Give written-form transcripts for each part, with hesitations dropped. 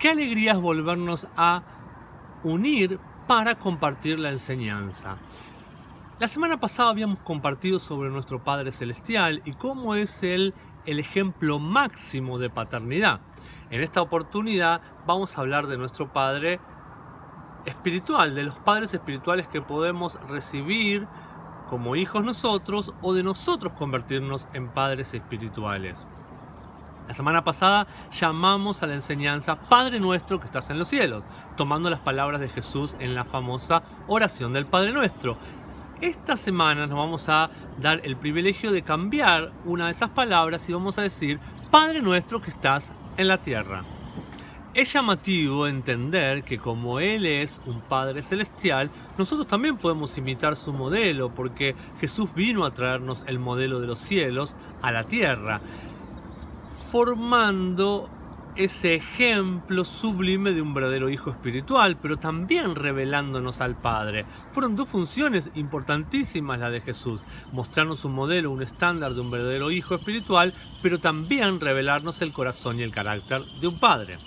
qué alegría es volvernos a unir para compartir la enseñanza. La semana pasada habíamos compartido sobre nuestro Padre Celestial y cómo es Él el ejemplo máximo de paternidad. En esta oportunidad vamos a hablar de nuestro Padre espiritual, de los padres espirituales que podemos recibir como hijos nosotros o de nosotros convertirnos en padres espirituales. La semana pasada llamamos a la enseñanza Padre Nuestro que estás en los cielos, tomando las palabras de Jesús en la famosa oración del Padre Nuestro. Esta semana nos vamos a dar el privilegio de cambiar una de esas palabras y vamos a decir Padre Nuestro que estás en la tierra. Es llamativo entender que como Él es un Padre Celestial, nosotros también podemos imitar su modelo, porque Jesús vino a traernos el modelo de los cielos a la tierra, formando ese ejemplo sublime de un verdadero hijo espiritual, pero también revelándonos al Padre. Fueron dos funciones importantísimas las de Jesús: mostrarnos un modelo, un estándar de un verdadero hijo espiritual, pero también revelarnos el corazón y el carácter de un padre.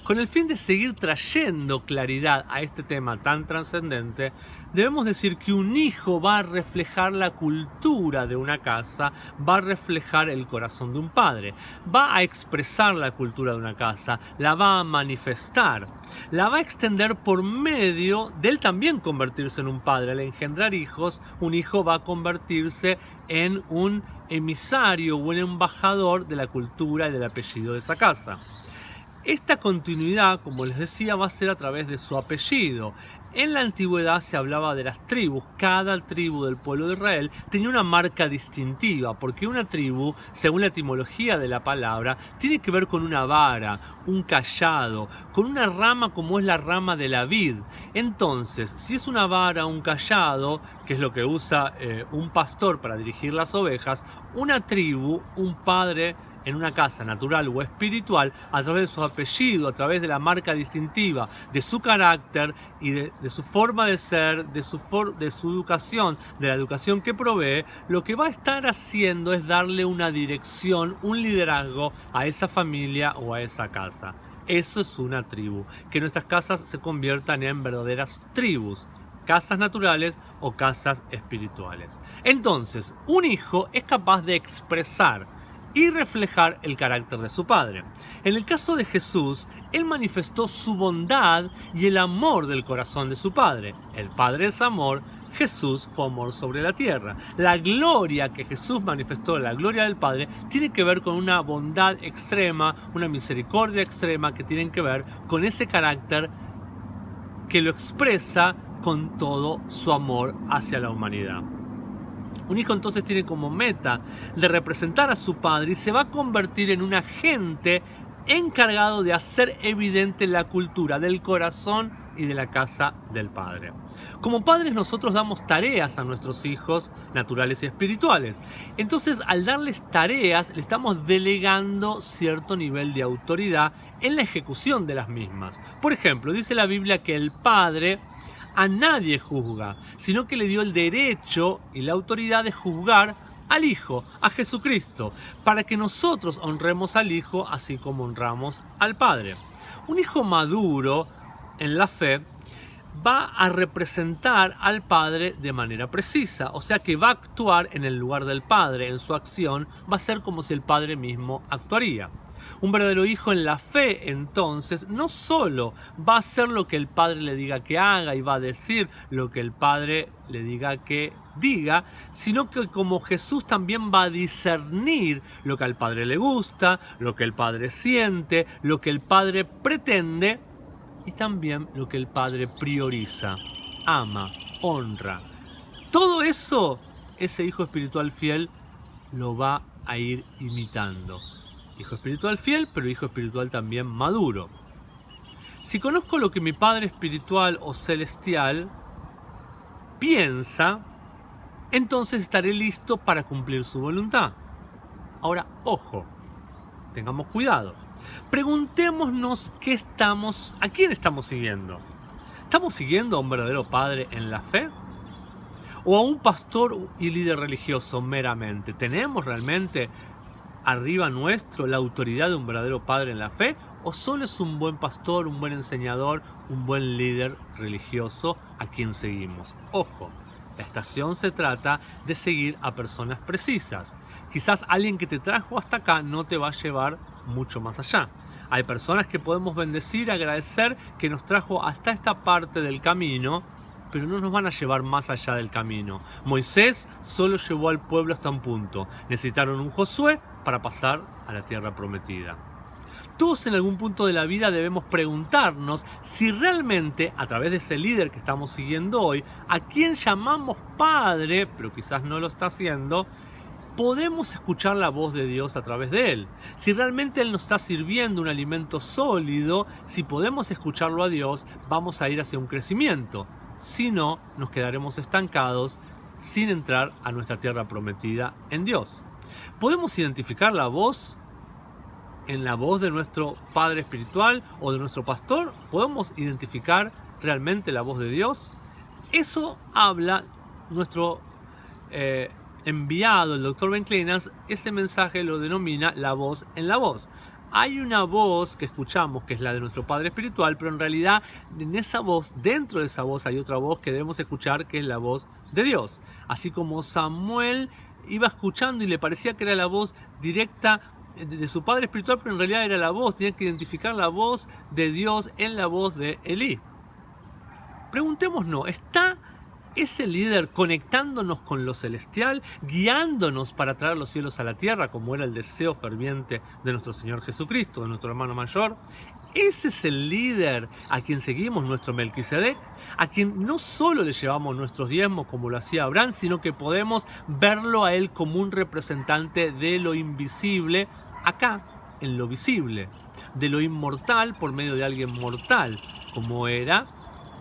Con el fin de seguir trayendo claridad a este tema tan trascendente, debemos decir que un hijo va a reflejar la cultura de una casa, va a reflejar el corazón de un padre, va a expresar la cultura de una casa, la va a manifestar, la va a extender por medio de él también convertirse en un padre. Al engendrar hijos, un hijo va a convertirse en un emisario o un embajador de la cultura y del apellido de esa casa. Esta continuidad, como les decía, va a ser a través de su apellido. En la antigüedad se hablaba de las tribus. Cada tribu del pueblo de Israel tenía una marca distintiva, porque una tribu, según la etimología de la palabra, tiene que ver con una vara, un cayado, con una rama como es la rama de la vid. Entonces, si es una vara, un cayado, que es lo que usa un pastor para dirigir las ovejas, una tribu, un padre en una casa natural o espiritual, a través de su apellido, a través de la marca distintiva, de su carácter y de su forma de ser, de su educación, de la educación que provee, lo que va a estar haciendo es darle una dirección, un liderazgo a esa familia o a esa casa. Eso es una tribu, que nuestras casas se conviertan en verdaderas tribus, casas naturales o casas espirituales. Entonces, un hijo es capaz de expresar y reflejar el carácter de su padre. En el caso de Jesús, él manifestó su bondad y el amor del corazón de su padre. El Padre es amor, Jesús fue amor sobre la tierra. La gloria que Jesús manifestó, la gloria del Padre, tiene que ver con una bondad extrema, una misericordia extrema, que tienen que ver con ese carácter que lo expresa con todo su amor hacia la humanidad. Un hijo entonces tiene como meta de representar a su padre y se va a convertir en un agente encargado de hacer evidente la cultura del corazón y de la casa del padre. Como padres nosotros damos tareas a nuestros hijos naturales y espirituales. Entonces, al darles tareas, le estamos delegando cierto nivel de autoridad en la ejecución de las mismas. Por ejemplo, dice la Biblia que el padre a nadie juzga, sino que le dio el derecho y la autoridad de juzgar al Hijo, a Jesucristo, para que nosotros honremos al Hijo así como honramos al Padre. Un hijo maduro en la fe va a representar al Padre de manera precisa, o sea que va a actuar en el lugar del Padre. En su acción va a ser como si el Padre mismo actuaría. Un verdadero hijo en la fe, entonces, no solo va a hacer lo que el Padre le diga que haga y va a decir lo que el Padre le diga que diga, sino que como Jesús también va a discernir lo que al Padre le gusta, lo que el Padre siente, lo que el Padre pretende y también lo que el Padre prioriza, ama, honra. Todo eso, ese hijo espiritual fiel lo va a ir imitando. Hijo espiritual fiel, pero hijo espiritual también maduro. Si conozco lo que mi Padre espiritual o celestial piensa, entonces estaré listo para cumplir su voluntad. Ahora, ojo, tengamos cuidado. Preguntémonos a quién estamos siguiendo. ¿Estamos siguiendo a un verdadero padre en la fe? ¿O a un pastor y líder religioso meramente? ¿Tenemos realmente arriba nuestro la autoridad de un verdadero padre en la fe? ¿O solo es un buen pastor, un buen enseñador, un buen líder religioso a quien seguimos? Ojo, la estación se trata de seguir a personas precisas. Quizás alguien que te trajo hasta acá no te va a llevar mucho más allá. Hay personas que podemos bendecir, agradecer que nos trajo hasta esta parte del camino, pero no nos van a llevar más allá del camino. Moisés solo llevó al pueblo hasta un punto. Necesitaron un Josué para pasar a la tierra prometida. Todos en algún punto de la vida debemos preguntarnos si realmente, a través de ese líder que estamos siguiendo hoy, a quien llamamos Padre, pero quizás no lo está haciendo, podemos escuchar la voz de Dios a través de él. Si realmente él nos está sirviendo un alimento sólido, si podemos escucharlo a Dios, vamos a ir hacia un crecimiento. Si no, nos quedaremos estancados sin entrar a nuestra tierra prometida en Dios. ¿Podemos identificar la voz en la voz de nuestro Padre espiritual o de nuestro pastor? ¿Podemos identificar realmente la voz de Dios? Eso habla nuestro enviado, el Dr. Ben Clenas. Ese mensaje lo denomina la voz en la voz. Hay una voz que escuchamos que es la de nuestro Padre espiritual, pero en realidad en esa voz, dentro de esa voz hay otra voz que debemos escuchar, que es la voz de Dios. Así como Samuel iba escuchando y le parecía que era la voz directa de su padre espiritual, pero en realidad era la voz, tenía que identificar la voz de Dios en la voz de Elí. Preguntémonos, ¿está ese líder conectándonos con lo celestial, guiándonos para traer los cielos a la tierra, como era el deseo ferviente de nuestro Señor Jesucristo, de nuestro hermano mayor? Ese es el líder a quien seguimos, nuestro Melquisedec, a quien no solo le llevamos nuestros diezmos como lo hacía Abraham, sino que podemos verlo a él como un representante de lo invisible acá, en lo visible, de lo inmortal por medio de alguien mortal, como era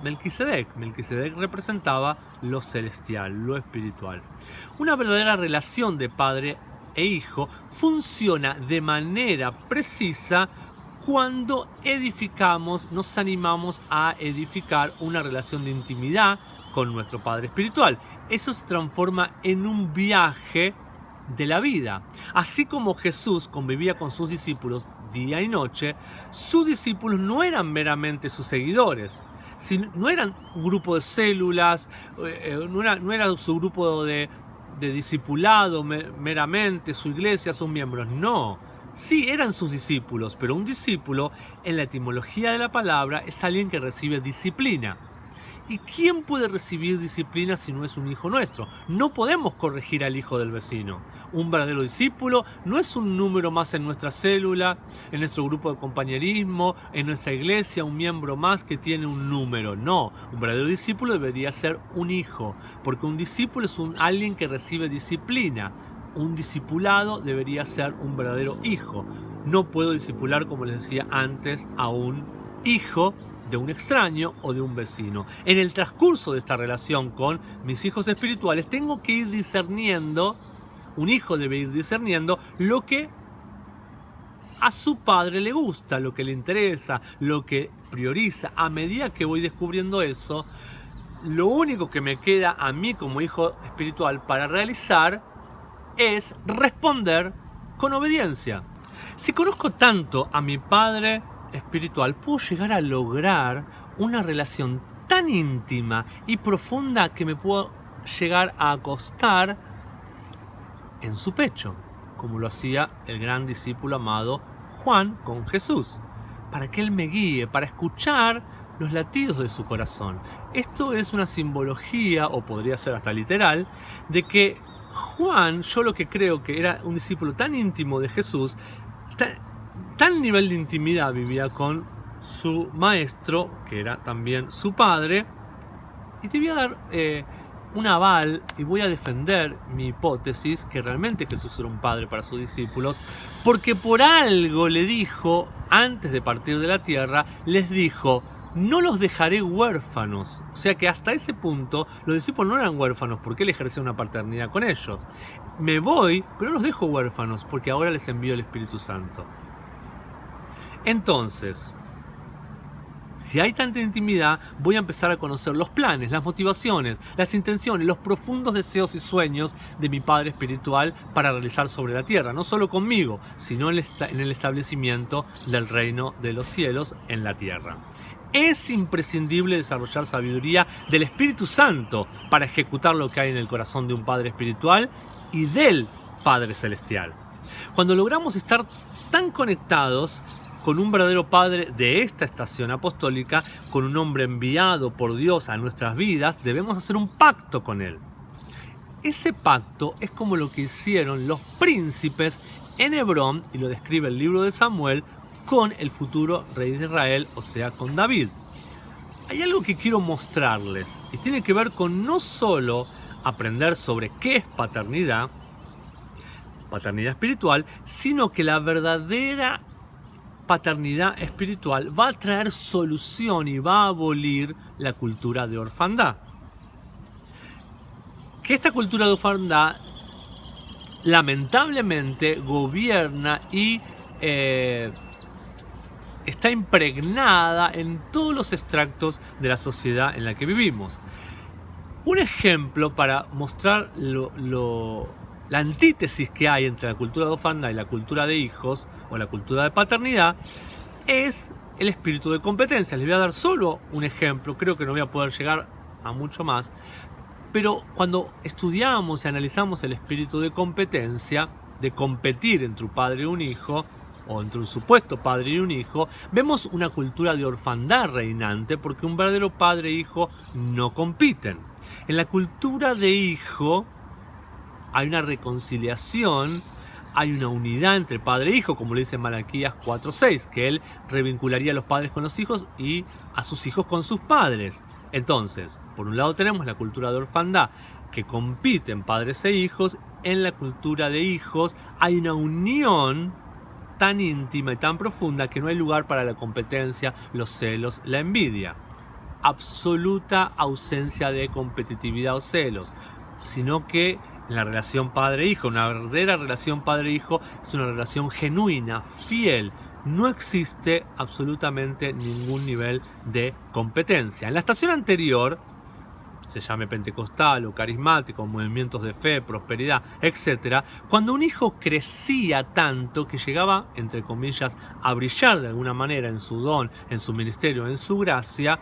Melquisedec. Melquisedec representaba lo celestial, lo espiritual. Una verdadera relación de padre e hijo funciona de manera precisa cuando edificamos, nos animamos a edificar una relación de intimidad con nuestro Padre espiritual. Eso se transforma en un viaje de la vida. Así como Jesús convivía con sus discípulos día y noche, sus discípulos no eran meramente sus seguidores, no eran un grupo de células, no era su grupo de discipulado meramente, su iglesia, sus miembros, no. Sí, eran sus discípulos, pero un discípulo, en la etimología de la palabra, es alguien que recibe disciplina. ¿Y quién puede recibir disciplina si no es un hijo nuestro? No podemos corregir al hijo del vecino. Un verdadero discípulo no es un número más en nuestra célula, en nuestro grupo de compañerismo, en nuestra iglesia, un miembro más que tiene un número. No, un verdadero discípulo debería ser un hijo, porque un discípulo es alguien que recibe disciplina. Un discipulado debería ser un verdadero hijo. No puedo discipular, como les decía antes, a un hijo de un extraño o de un vecino. En el transcurso de esta relación con mis hijos espirituales tengo que ir discerniendo, un hijo debe ir discerniendo lo que a su padre le gusta, lo que le interesa, lo que prioriza. A medida que voy descubriendo eso, lo único que me queda a mí como hijo espiritual para realizar es responder con obediencia. Si conozco tanto a mi Padre espiritual, puedo llegar a lograr una relación tan íntima y profunda que me puedo llegar a acostar en su pecho, como lo hacía el gran discípulo amado Juan con Jesús, para que Él me guíe, para escuchar los latidos de su corazón. Esto es una simbología, o podría ser hasta literal, de que Juan, yo lo que creo que era un discípulo tan íntimo de Jesús, tal nivel de intimidad vivía con su maestro, que era también su padre. Y te voy a dar un aval y voy a defender mi hipótesis que realmente Jesús era un padre para sus discípulos, porque por algo le dijo, antes de partir de la tierra, les dijo: no los dejaré huérfanos. O sea que hasta ese punto los discípulos no eran huérfanos porque Él ejercía una paternidad con ellos. Me voy, pero no los dejo huérfanos porque ahora les envío el Espíritu Santo. Entonces, Si hay tanta intimidad, voy a empezar a conocer los planes, las motivaciones, las intenciones, los profundos deseos y sueños de mi Padre espiritual para realizar sobre la tierra, no solo conmigo, sino en el establecimiento del reino de los cielos en la tierra. Es imprescindible desarrollar sabiduría del Espíritu Santo para ejecutar lo que hay en el corazón de un Padre espiritual y del Padre celestial. Cuando logramos estar tan conectados con un verdadero Padre de esta estación apostólica, con un hombre enviado por Dios a nuestras vidas, debemos hacer un pacto con Él. Ese pacto es como lo que hicieron los príncipes en Hebrón, y lo describe el libro de Samuel, con el futuro rey de Israel, o sea, con David. Hay algo que quiero mostrarles, y tiene que ver con no solo aprender sobre qué es paternidad espiritual, sino que la verdadera paternidad espiritual va a traer solución y va a abolir la cultura de orfandad. Que esta cultura de orfandad lamentablemente gobierna y está impregnada en todos los extractos de la sociedad en la que vivimos. Un ejemplo para mostrar la antítesis que hay entre la cultura de orfandad y la cultura de hijos o la cultura de paternidad es el espíritu de competencia. Les voy a dar solo un ejemplo, creo que no voy a poder llegar a mucho más, pero cuando estudiamos y analizamos el espíritu de competencia, de competir entre un padre y un hijo, o entre un supuesto padre y un hijo, vemos una cultura de orfandad reinante porque un verdadero padre e hijo no compiten. En la cultura de hijo hay una reconciliación, hay una unidad entre padre e hijo, como le dice Malaquías 4:6, que él revincularía a los padres con los hijos y a sus hijos con sus padres. Entonces, por un lado tenemos la cultura de orfandad, que compiten padres e hijos. En la cultura de hijos hay una unión tan íntima y tan profunda que no hay lugar para la competencia, los celos, la envidia. Absoluta ausencia de competitividad o celos, sino que en la relación padre-hijo, una verdadera relación padre-hijo es una relación genuina, fiel. No existe absolutamente ningún nivel de competencia. En la estación anterior, se llame pentecostal o carismático, movimientos de fe, prosperidad, etc., cuando un hijo crecía tanto que llegaba, entre comillas, a brillar de alguna manera en su don, en su ministerio, en su gracia,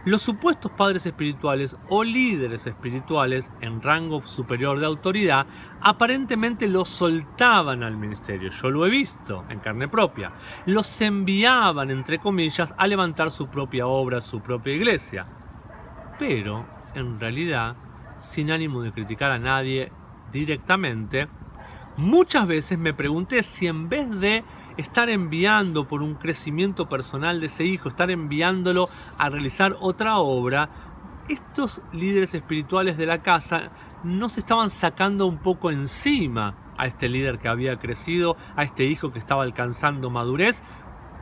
los supuestos padres espirituales o líderes espirituales en rango superior de autoridad aparentemente los soltaban al ministerio. Yo lo he visto en carne propia. Los enviaban, entre comillas, a levantar su propia obra, su propia iglesia. Pero, en realidad, sin ánimo de criticar a nadie directamente, muchas veces me pregunté si en vez de estar enviando por un crecimiento personal de ese hijo, estar enviándolo a realizar otra obra, estos líderes espirituales de la casa no se estaban sacando un poco encima a este líder que había crecido, a este hijo que estaba alcanzando madurez,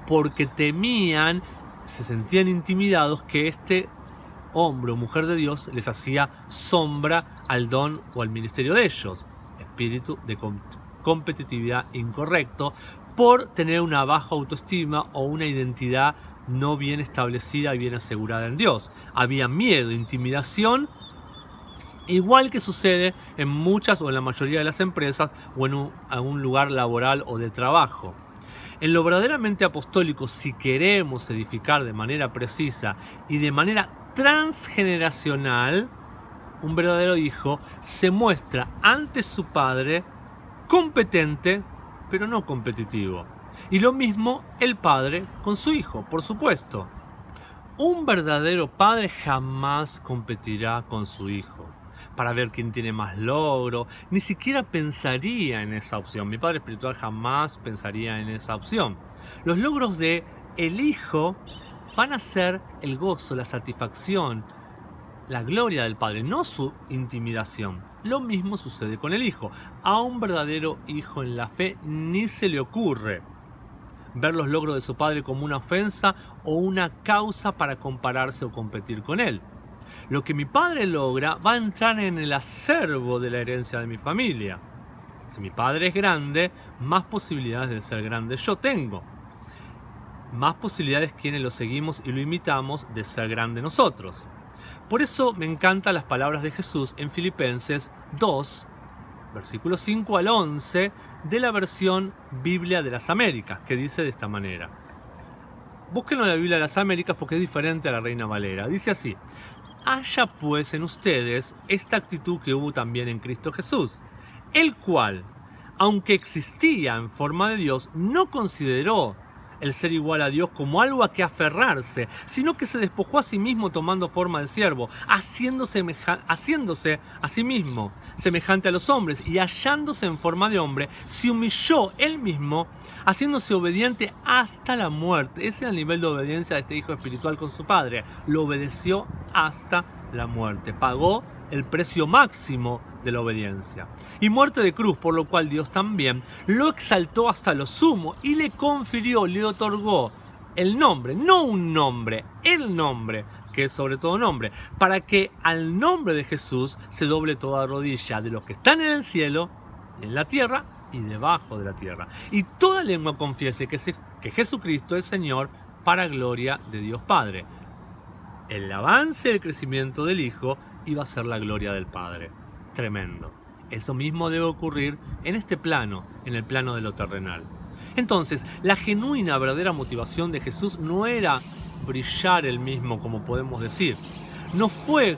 porque temían, se sentían intimidados que este hombre o mujer de Dios les hacía sombra al don o al ministerio de ellos. Espíritu de competitividad incorrecto, por tener una baja autoestima o una identidad no bien establecida y bien asegurada en Dios. Había miedo, intimidación, igual que sucede en muchas o en la mayoría de las empresas o en un lugar laboral o de trabajo. En lo verdaderamente apostólico, si queremos edificar de manera precisa y de manera transgeneracional, un verdadero hijo se muestra ante su padre competente, pero no competitivo. Y lo mismo el padre con su hijo, por supuesto. Un verdadero padre jamás competirá con su hijo para ver quién tiene más logro. Ni siquiera pensaría en esa opción. Mi padre espiritual jamás pensaría en esa opción. Los logros de el hijo van a ser el gozo, la satisfacción, la gloria del padre, no su intimidación. Lo mismo sucede con el hijo. A un verdadero hijo en la fe ni se le ocurre ver los logros de su padre como una ofensa o una causa para compararse o competir con él. Lo que mi padre logra va a entrar en el acervo de la herencia de mi familia. Si mi padre es grande, más posibilidades de ser grande yo tengo. más posibilidades quienes lo seguimos y lo imitamos de ser grande nosotros. Por eso me encantan las palabras de Jesús en Filipenses 2, versículos 5 al 11, de la versión Biblia de las Américas, que dice de esta manera. Búsquenlo en la Biblia de las Américas porque es diferente a la Reina Valera. Dice así: haya pues en ustedes esta actitud que hubo también en Cristo Jesús, el cual, aunque existía en forma de Dios, no consideró el ser igual a Dios como algo a que aferrarse, sino que se despojó a sí mismo tomando forma de siervo, haciéndose a sí mismo semejante a los hombres, y hallándose en forma de hombre, se humilló él mismo, haciéndose obediente hasta la muerte. Ese es el nivel de obediencia de este hijo espiritual con su padre. Lo obedeció hasta la muerte. Pagó el precio máximo de la obediencia. Y muerte de cruz, por lo cual Dios también lo exaltó hasta lo sumo y le confirió, le otorgó el nombre, no un nombre, el nombre, que es sobre todo nombre, para que al nombre de Jesús se doble toda rodilla de los que están en el cielo, en la tierra y debajo de la tierra. Y toda lengua confiese que Jesucristo es Señor, para gloria de Dios Padre. El avance y el crecimiento del Hijo iba a ser la gloria del Padre. Tremendo. Eso mismo debe ocurrir en este plano, en el plano de lo terrenal. Entonces, la genuina, verdadera motivación de Jesús no era brillar él mismo, como podemos decir. No fue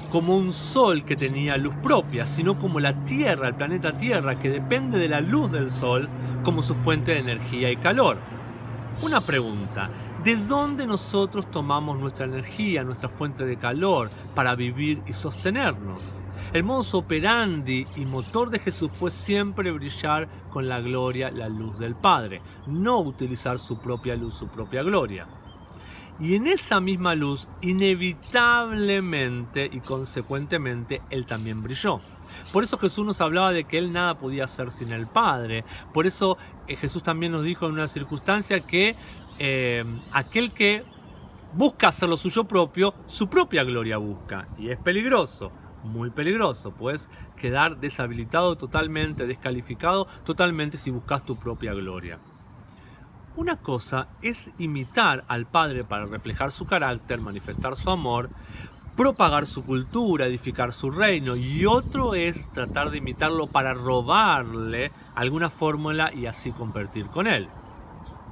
como un sol que tenía luz propia, sino como la Tierra, el planeta Tierra, que depende de la luz del sol como su fuente de energía y calor. Una pregunta: ¿de dónde nosotros tomamos nuestra energía, nuestra fuente de calor para vivir y sostenernos? El modus operandi y motor de Jesús fue siempre brillar con la gloria, la luz del Padre, no utilizar su propia luz, su propia gloria. Y en esa misma luz, inevitablemente y consecuentemente, Él también brilló. Por eso Jesús nos hablaba de que Él nada podía hacer sin el Padre. Por eso Jesús también nos dijo en una circunstancia que aquel que busca hacer lo suyo propio, su propia gloria busca. Y es peligroso, muy peligroso. Puedes quedar deshabilitado totalmente, descalificado totalmente si buscas tu propia gloria. Una cosa es imitar al Padre para reflejar su carácter, manifestar su amor, propagar su cultura, edificar su reino, y otro es tratar de imitarlo para robarle alguna fórmula y así competir con él.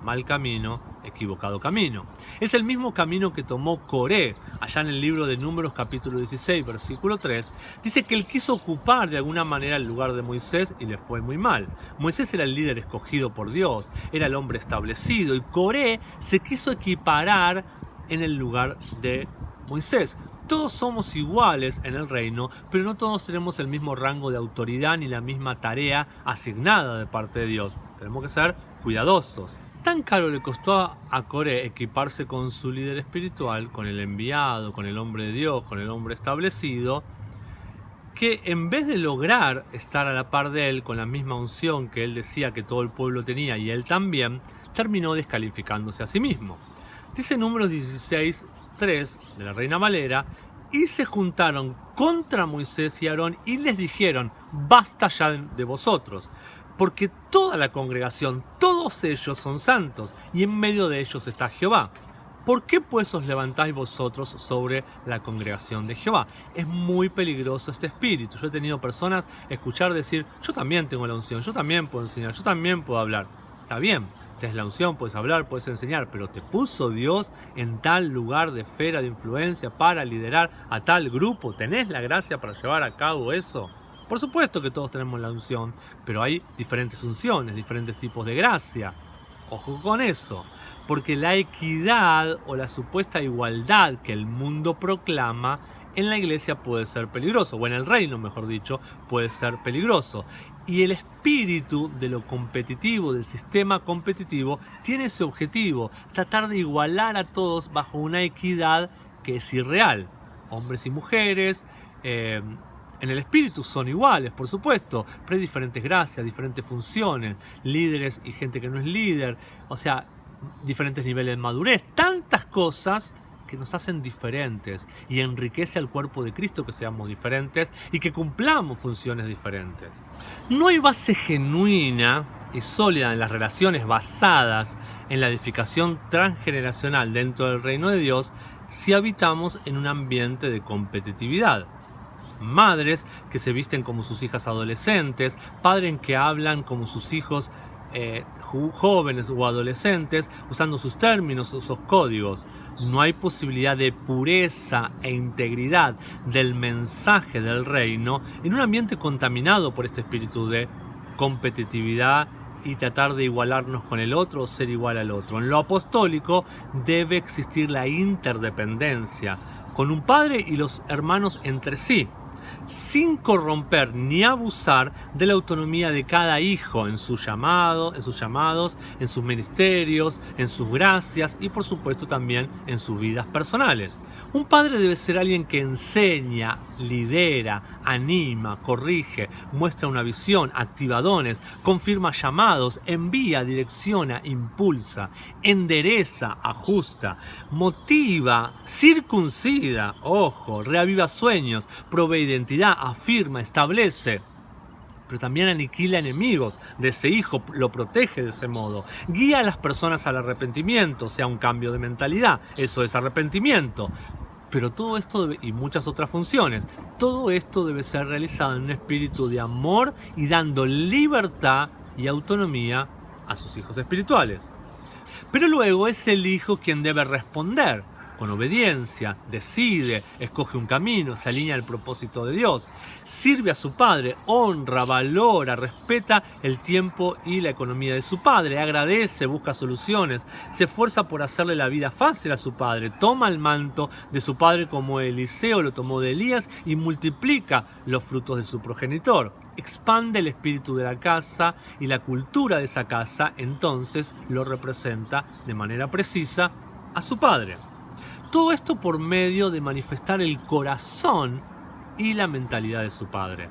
Mal camino, equivocado camino. Es el mismo camino que tomó Coré, allá en el libro de Números capítulo 16, versículo 3. Dice que él quiso ocupar de alguna manera el lugar de Moisés y le fue muy mal. Moisés era el líder escogido por Dios, era el hombre establecido, y Coré se quiso equiparar en el lugar de Moisés. Todos somos iguales en el reino, pero no todos tenemos el mismo rango de autoridad ni la misma tarea asignada de parte de Dios. Tenemos que ser cuidadosos. Tan caro le costó a Coré equiparse con su líder espiritual, con el enviado, con el hombre de Dios, con el hombre establecido, que en vez de lograr estar a la par de él con la misma unción que él decía que todo el pueblo tenía y él también, terminó descalificándose a sí mismo. Dice Números 16:3 de la Reina Valera: y se juntaron contra Moisés y Aarón y les dijeron: basta ya de vosotros, porque toda la congregación, todos ellos son santos, y en medio de ellos está Jehová. ¿Por qué pues os levantáis vosotros sobre la congregación de Jehová? Es muy peligroso este espíritu. Yo he tenido personas escuchar decir: yo también tengo la unción, yo también puedo enseñar, yo también puedo hablar. Está bien, tienes la unción, puedes hablar, puedes enseñar, pero ¿te puso Dios en tal lugar de esfera de influencia para liderar a tal grupo? ¿Tenés la gracia para llevar a cabo eso? Por supuesto que todos tenemos la unción, pero hay diferentes unciones, diferentes tipos de gracia. Ojo con eso, porque la equidad o la supuesta igualdad que el mundo proclama en la iglesia puede ser peligroso, o en el reino, mejor dicho, puede ser peligroso. Y el espíritu de lo competitivo, del sistema competitivo, tiene ese objetivo: tratar de igualar a todos bajo una equidad que es irreal. Hombres y mujeres, en el espíritu son iguales, por supuesto, pero hay diferentes gracias, diferentes funciones, líderes y gente que no es líder, o sea, diferentes niveles de madurez, tantas cosas que nos hacen diferentes y enriquece al cuerpo de Cristo que seamos diferentes y que cumplamos funciones diferentes. No hay base genuina y sólida en las relaciones basadas en la edificación transgeneracional dentro del reino de Dios si habitamos en un ambiente de competitividad. Madres que se visten como sus hijas adolescentes, padres que hablan como sus hijos jóvenes o adolescentes, usando sus términos, sus códigos. No hay posibilidad de pureza e integridad del mensaje del reino en un ambiente contaminado por este espíritu de competitividad y tratar de igualarnos con el otro o ser igual al otro. En lo apostólico debe existir la interdependencia con un padre y los hermanos entre sí, sin corromper ni abusar de la autonomía de cada hijo en sus llamados, en sus ministerios, en sus gracias y por supuesto también en sus vidas personales. Un padre debe ser alguien que enseña, lidera, anima, corrige, muestra una visión, activa dones, confirma llamados, envía, direcciona, impulsa, endereza, ajusta, motiva, circuncida, reaviva sueños, provee identidad, afirma, establece, pero también aniquila enemigos de ese hijo, lo protege de ese modo, guía a las personas al arrepentimiento, o sea, un cambio de mentalidad, eso es arrepentimiento. Pero todo esto y muchas otras funciones, todo esto debe ser realizado en un espíritu de amor y dando libertad y autonomía a sus hijos espirituales. Pero luego es el hijo quien debe responder con obediencia, decide, escoge un camino, se alinea al propósito de Dios, sirve a su padre, honra, valora, respeta el tiempo y la economía de su padre, agradece, busca soluciones, se esfuerza por hacerle la vida fácil a su padre, toma el manto de su padre como Eliseo lo tomó de Elías y multiplica los frutos de su progenitor. Expande el espíritu de la casa y la cultura de esa casa, entonces lo representa de manera precisa a su padre. Todo esto por medio de manifestar el corazón y la mentalidad de su padre,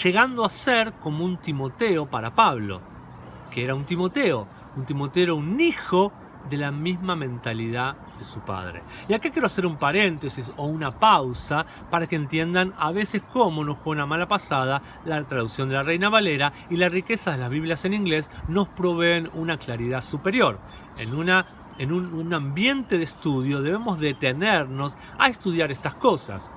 llegando a ser como un Timoteo para Pablo, que era un Timoteo era un hijo de la misma mentalidad de su padre. Y acá quiero hacer un paréntesis o una pausa para que entiendan a veces cómo nos juega una mala pasada la traducción de la Reina Valera y la riqueza de las Biblias en inglés nos proveen una claridad superior. En un ambiente de estudio debemos detenernos a estudiar estas cosas.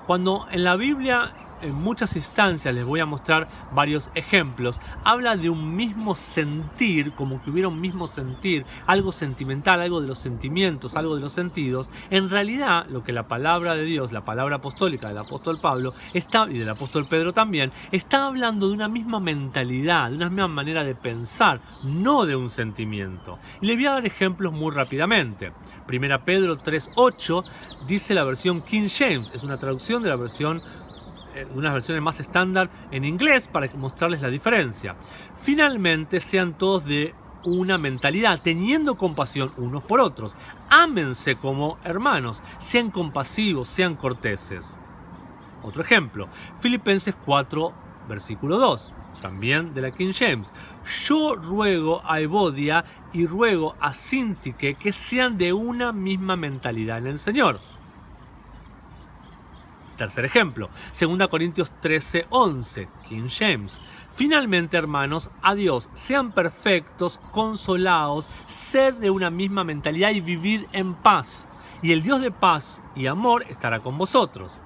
Cuando en la Biblia, en muchas instancias, les voy a mostrar varios ejemplos, habla de un mismo sentir, como que hubiera un mismo sentir, algo sentimental, algo de los sentimientos, algo de los sentidos. En realidad, lo que la palabra de Dios, la palabra apostólica del apóstol Pablo y del apóstol Pedro también, está hablando de una misma mentalidad, de una misma manera de pensar, no de un sentimiento. Y les voy a dar ejemplos muy rápidamente. 1 Pedro 3:8 dice la versión King James, es una traducción de la versión unas versiones más estándar en inglés para mostrarles la diferencia. Finalmente, sean todos de una mentalidad, teniendo compasión unos por otros. Ámense como hermanos, sean compasivos, sean corteses. Otro ejemplo, Filipenses 4, versículo 2, también de la King James. Yo ruego a Evodia y ruego a Síntique que sean de una misma mentalidad en el Señor. Tercer ejemplo, 2 Corintios 13:11, King James. Finalmente, hermanos, a Dios, sean perfectos, consolados, sed de una misma mentalidad y vivid en paz. Y el Dios de paz y amor estará con vosotros.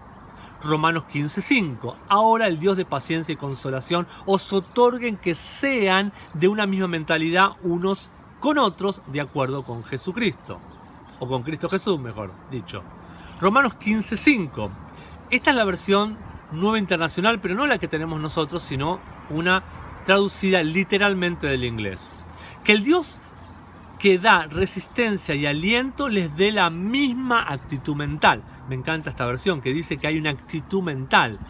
Romanos 15:5. Ahora el Dios de paciencia y consolación os otorguen que sean de una misma mentalidad unos con otros de acuerdo con Jesucristo. O con Cristo Jesús, mejor dicho. Romanos 15:5. Esta es la versión nueva internacional, pero no la que tenemos nosotros, sino una traducida literalmente del inglés. Que el Dios que da resistencia y aliento les dé la misma actitud mental. Me encanta esta versión que dice que hay una actitud mental.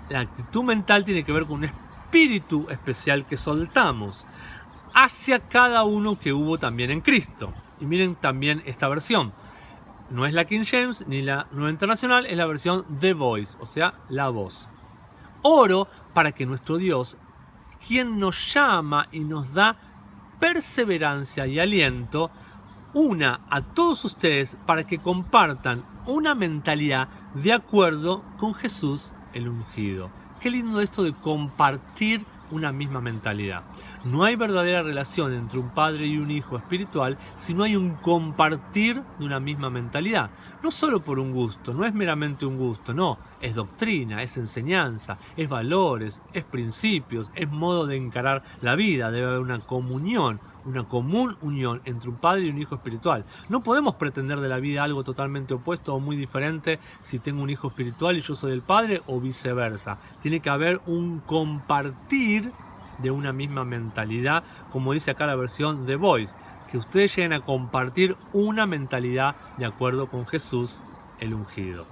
La actitud mental tiene que ver con un espíritu especial que soltamos hacia cada uno que hubo también en Cristo. Y miren también esta versión. No es la King James ni la Nueva Internacional, es la versión The Voice, o sea, la voz. Oro para que nuestro Dios, quien nos llama y nos da perseverancia y aliento, una a todos ustedes para que compartan una mentalidad de acuerdo con Jesús el ungido. Qué lindo esto de compartir una misma mentalidad. No hay verdadera relación entre un padre y un hijo espiritual si no hay un compartir de una misma mentalidad. No solo por un gusto, no es meramente un gusto, no, es doctrina, es enseñanza, es valores, es principios, es modo de encarar la vida. Debe haber una comunión, una común unión entre un padre y un hijo espiritual. No podemos pretender de la vida algo totalmente opuesto o muy diferente si tengo un hijo espiritual y yo soy el padre o viceversa. Tiene que haber un compartir de una misma mentalidad, como dice acá la versión The Voice, que ustedes lleguen a compartir una mentalidad de acuerdo con Jesús el ungido.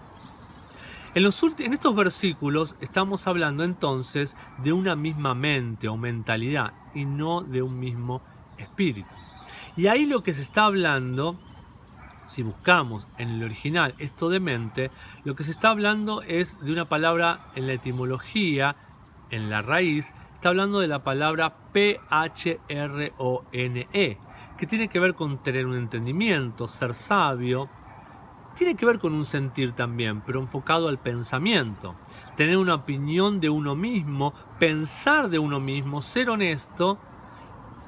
En estos versículos estamos hablando entonces de una misma mente o mentalidad y no de un mismo espíritu. Y ahí lo que se está hablando, si buscamos en el original esto de mente, lo que se está hablando es de una palabra en la etimología, en la raíz, está hablando de la palabra P-H-R-O-N-E, que tiene que ver con tener un entendimiento, ser sabio. Tiene que ver con un sentir también, pero enfocado al pensamiento. Tener una opinión de uno mismo, pensar de uno mismo, ser honesto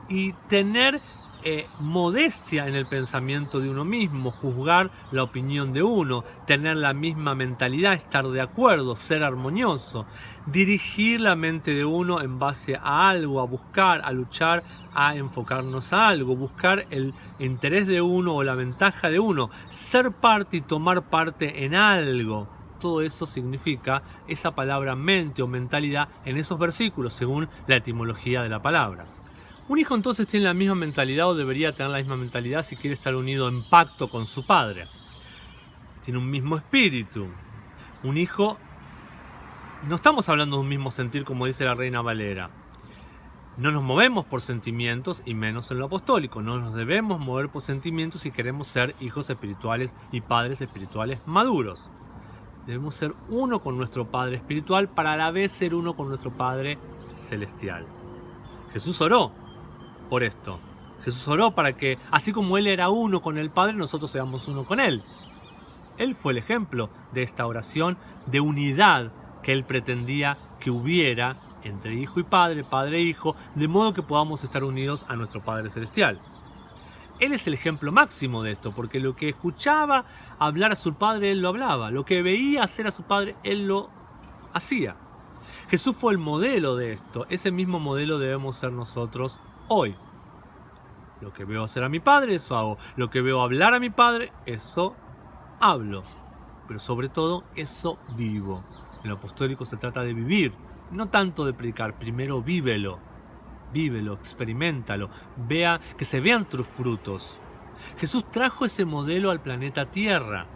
y tener modestia en el pensamiento de uno mismo, juzgar la opinión de uno, tener la misma mentalidad, estar de acuerdo, ser armonioso, dirigir la mente de uno en base a algo, a buscar, a luchar, a enfocarnos a algo, buscar el interés de uno o la ventaja de uno, ser parte y tomar parte en algo. Todo eso significa esa palabra mente o mentalidad en esos versículos, según la etimología de la palabra. Un hijo entonces tiene la misma mentalidad o debería tener la misma mentalidad si quiere estar unido en pacto con su padre. Tiene un mismo espíritu. Un hijo, no estamos hablando de un mismo sentir como dice la Reina Valera. No nos movemos por sentimientos y menos en lo apostólico. No nos debemos mover por sentimientos si queremos ser hijos espirituales y padres espirituales maduros. Debemos ser uno con nuestro Padre espiritual para a la vez ser uno con nuestro Padre celestial. Jesús oró por esto. Jesús oró para que, así como Él era uno con el Padre, nosotros seamos uno con Él. Él fue el ejemplo de esta oración de unidad que Él pretendía que hubiera entre hijo y padre, padre e hijo, de modo que podamos estar unidos a nuestro Padre Celestial. Él es el ejemplo máximo de esto, porque lo que escuchaba hablar a su Padre, Él lo hablaba. Lo que veía hacer a su Padre, Él lo hacía. Jesús fue el modelo de esto. Ese mismo modelo debemos ser nosotros hoy. Lo que veo hacer a mi Padre, eso hago. Lo que veo hablar a mi Padre, eso hablo. Pero sobre todo, eso vivo. En lo apostólico se trata de vivir, no tanto de predicar. Primero vívelo. Vívelo, experiméntalo. Vea, que se vean tus frutos. Jesús trajo ese modelo al planeta Tierra.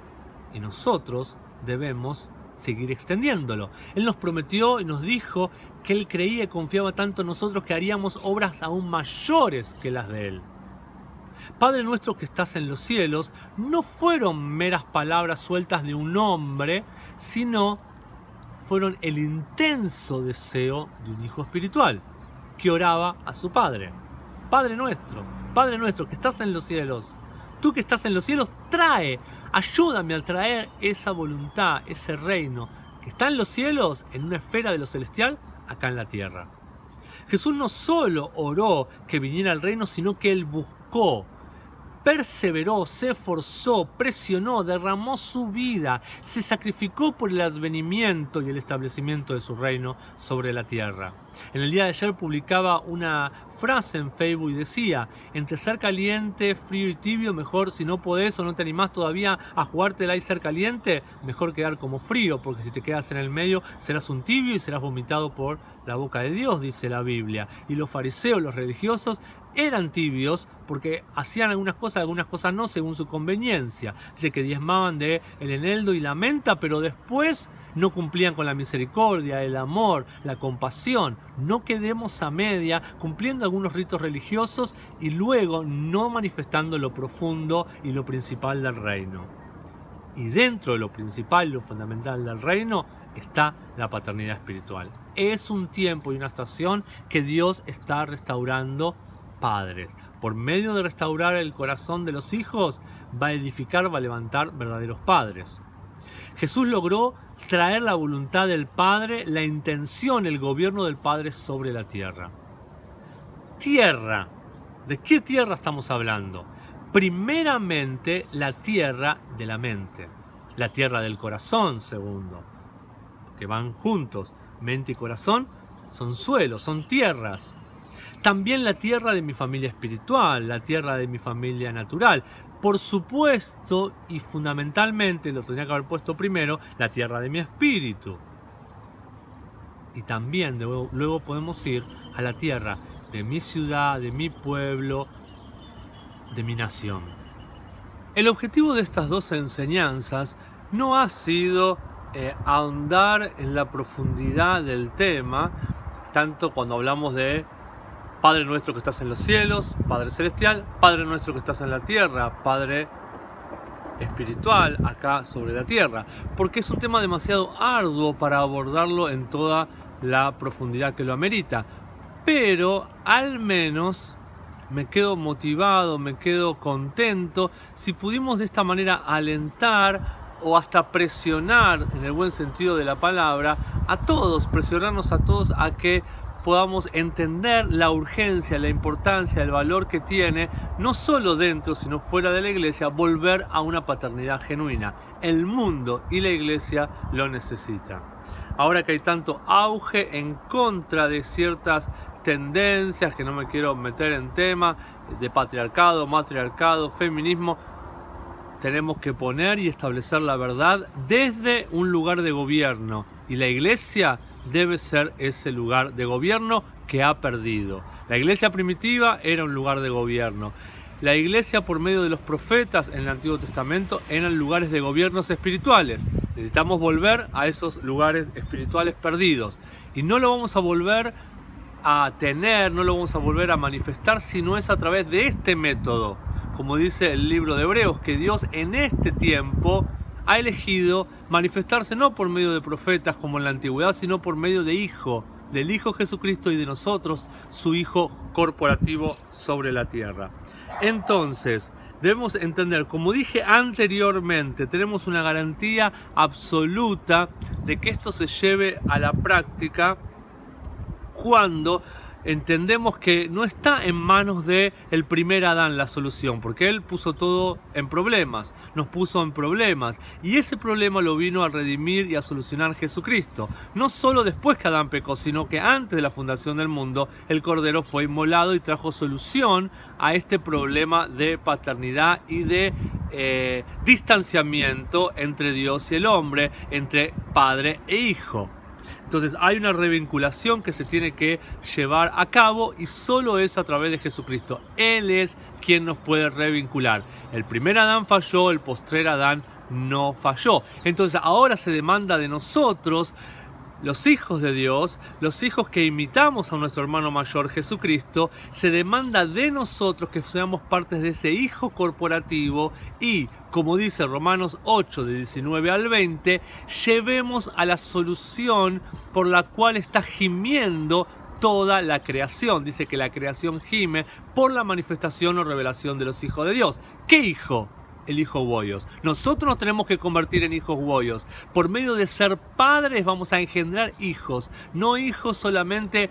Y nosotros debemos seguir extendiéndolo. Él nos prometió y nos dijo que Él creía y confiaba tanto en nosotros que haríamos obras aún mayores que las de Él. Padre nuestro que estás en los cielos, no fueron meras palabras sueltas de un hombre, sino fueron el intenso deseo de un hijo espiritual que oraba a su Padre. Padre nuestro que estás en los cielos, tú que estás en los cielos, ayúdame a traer esa voluntad, ese reino que está en los cielos, en una esfera de lo celestial, acá en la tierra. Jesús no solo oró que viniera el reino, sino que Él buscó, perseveró, se esforzó, presionó, derramó su vida, se sacrificó por el advenimiento y el establecimiento de su reino sobre la tierra. En el día de ayer publicaba una frase en Facebook y decía: entre ser caliente, frío y tibio, mejor, si no podés o no te animás todavía a jugártela y ser caliente, mejor quedar como frío, porque si te quedas en el medio serás un tibio y serás vomitado por la boca de Dios, dice la Biblia. Y los fariseos, los religiosos, eran tibios porque hacían algunas cosas no, según su conveniencia. Dice que diezmaban de el eneldo y la menta, pero después no cumplían con la misericordia, el amor, la compasión. No quedemos a media cumpliendo algunos ritos religiosos y luego no manifestando lo profundo y lo principal del reino. Y dentro de lo principal y lo fundamental del reino está la paternidad espiritual. Es un tiempo y una estación que Dios está restaurando padres. Por medio de restaurar el corazón de los hijos, va a edificar, va a levantar verdaderos padres. Jesús logró traer la voluntad del Padre, la intención, el gobierno del Padre sobre la tierra. tierra. ¿De qué tierra estamos hablando? Primeramente, la tierra de la mente. La tierra del corazón, segundo. Que van juntos. Mente y corazón son suelos, son tierras. También la tierra de mi familia espiritual, la tierra de mi familia natural. Por supuesto, y fundamentalmente, lo tenía que haber puesto primero, la tierra de mi espíritu. Y también luego podemos ir a la tierra de mi ciudad, de mi pueblo, de mi nación. El objetivo de estas dos enseñanzas no ha sido ahondar en la profundidad del tema, tanto cuando hablamos de Padre nuestro que estás en los cielos, Padre celestial, Padre nuestro que estás en la tierra, Padre espiritual acá sobre la tierra, porque es un tema demasiado arduo para abordarlo en toda la profundidad que lo amerita. Pero al menos me quedo motivado, me quedo contento si pudimos de esta manera alentar o hasta presionar, en el buen sentido de la palabra, a todos, presionarnos a todos a que podamos entender la urgencia, la importancia, el valor que tiene, no solo dentro, sino fuera de la iglesia, volver a una paternidad genuina. El mundo y la iglesia lo necesitan. Ahora que hay tanto auge en contra de ciertas tendencias, que no me quiero meter en tema, de patriarcado, matriarcado, feminismo, tenemos que poner y establecer la verdad desde un lugar de gobierno. Y la iglesia debe ser ese lugar de gobierno que ha perdido. La iglesia primitiva era un lugar de gobierno. La iglesia, por medio de los profetas en el Antiguo Testamento, eran lugares de gobiernos espirituales. Necesitamos volver a esos lugares espirituales perdidos. Y no lo vamos a volver a tener, no lo vamos a volver a manifestar si no es a través de este método. Como dice el libro de Hebreos, que Dios en este tiempo ha elegido manifestarse no por medio de profetas como en la antigüedad, sino por medio de del Hijo Jesucristo y de nosotros, su Hijo corporativo sobre la tierra. Entonces, debemos entender, como dije anteriormente, tenemos una garantía absoluta de que esto se lleve a la práctica cuando entendemos que no está en manos de el primer Adán la solución, porque él puso todo en problemas, nos puso en problemas, y ese problema lo vino a redimir y a solucionar Jesucristo. No solo después que Adán pecó, sino que antes de la fundación del mundo, el Cordero fue inmolado y trajo solución a este problema de paternidad y de distanciamiento entre Dios y el hombre, entre padre e hijo. Entonces hay una revinculación que se tiene que llevar a cabo y solo es a través de Jesucristo. Él es quien nos puede revincular. El primer Adán falló, el postrer Adán no falló. Entonces ahora se demanda de nosotros, los hijos de Dios, los hijos que imitamos a nuestro hermano mayor Jesucristo, se demanda de nosotros que seamos partes de ese hijo corporativo y, como dice Romanos 8, de 19 al 20, llevemos a la solución por la cual está gimiendo toda la creación. Dice que la creación gime por la manifestación o revelación de los hijos de Dios. ¿Qué hijo? El hijo huoyos. Nosotros nos tenemos que convertir en hijos huoyos. Por medio de ser padres vamos a engendrar hijos. No hijos solamente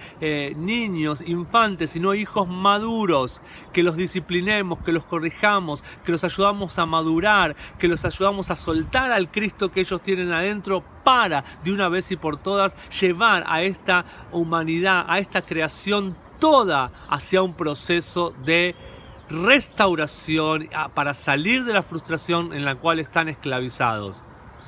niños, infantes, sino hijos maduros. Que los disciplinemos, que los corrijamos, que los ayudamos a madurar, que los ayudamos a soltar al Cristo que ellos tienen adentro para, de una vez y por todas, llevar a esta humanidad, a esta creación toda hacia un proceso de restauración para salir de la frustración en la cual están esclavizados.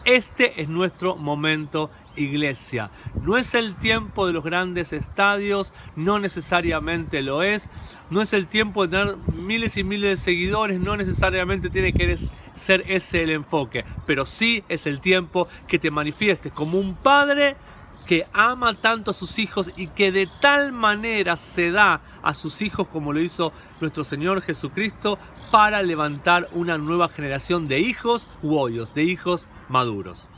Este es nuestro momento, iglesia. No es el tiempo de los grandes estadios, no necesariamente lo es. No es el tiempo de tener miles y miles de seguidores, no necesariamente tiene que ser ese el enfoque. Pero sí es el tiempo que te manifiestes como un padre que ama tanto a sus hijos y que de tal manera se da a sus hijos como lo hizo nuestro Señor Jesucristo para levantar una nueva generación de hijos huoyos, de hijos maduros.